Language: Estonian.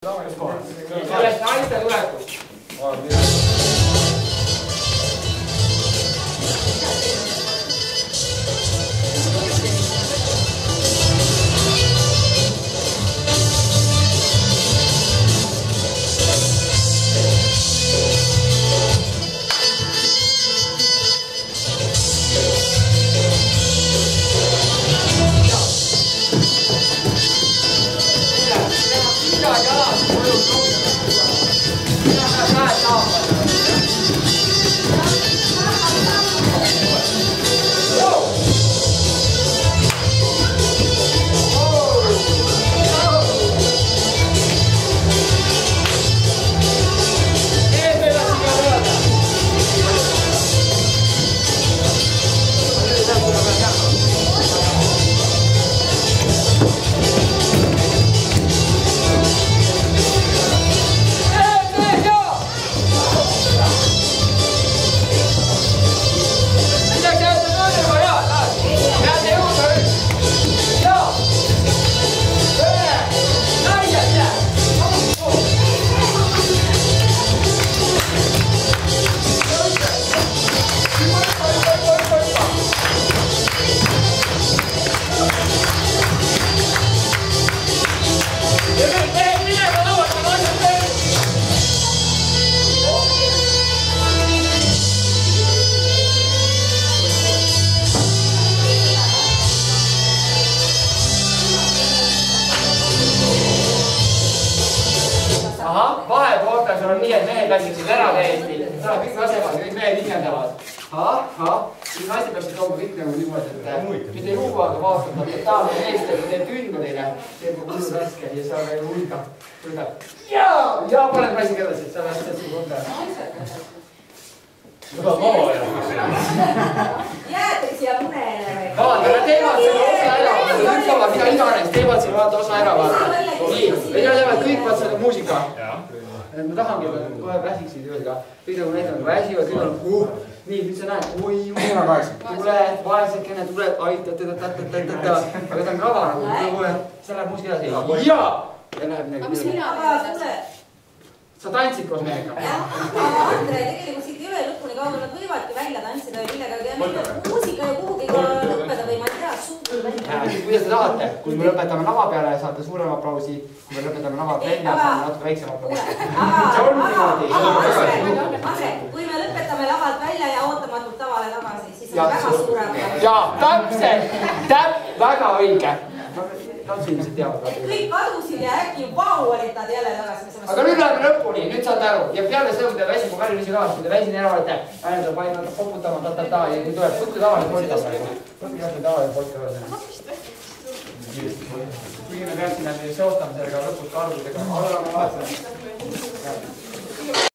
Sellest naiste tulekust. Vahepooltes on nii, et mehed läksid ära täiesti. Saab kõik asemad, kõik mehed ikendavad. Siis naiste peaksid tooma kõik nagu niimoodi, et mitte ei luua, aga vaatama, et totaalne meest teeb tünda teile. Teeb kui kullu raske ja saab veel hulga. Ja paned naisi kedasi, et sa lähed tõesti konda. Juba vaba jah. Jäädeks ja munele. Vaata, nad teevad selle osa ära. Üks oma, mida iganes, teevad selle vaata osa ära. Nii, ja teevad kõik vaat selle muusika. Ma tahangi, et kohe väsiksid üldega. Kõik nagu näitavad, väsivad, kõik on nii, nüüd sa näed, oi, tuled, vaesekene, tuled, aitad teda, aga ta on kava nagu, see läheb muusika edasi. Ja läheb midagi. Sa tantsid koos mehega? Andre, tegelikult siit ei ole lõpuni kaugel, nad võivadki välja tantsida või millega. Muusika ju kuhugi lõppeda või ma ei tea, suutul välja. Kuidas te tahate? Kui me lõpetame lava peale, saate suurem aplausi. Kui me lõpetame lava välja, saame natuke väiksem aplausi. See on niimoodi. Andre, kui me lõpetame lavalt välja ja ootamatult tavale tagasi, siis on väga suurem. Jaa, täpselt, väga õige. Nad inimesed teavad. Kõik kadusid ja äkki vau olid nad jälle tagasi. Aga nüüd läheme lõpuni, nüüd saate aru. Ja peale seda, kui te väsin, kui Karl ise kaas, kui te väsin ära olete, ainult on painad poputama, ja kui tuleb, võtke tavaline polka. Võtke jälle tavaline polka. Kuigi me peaksime seostamisega lõpus ka arvudega.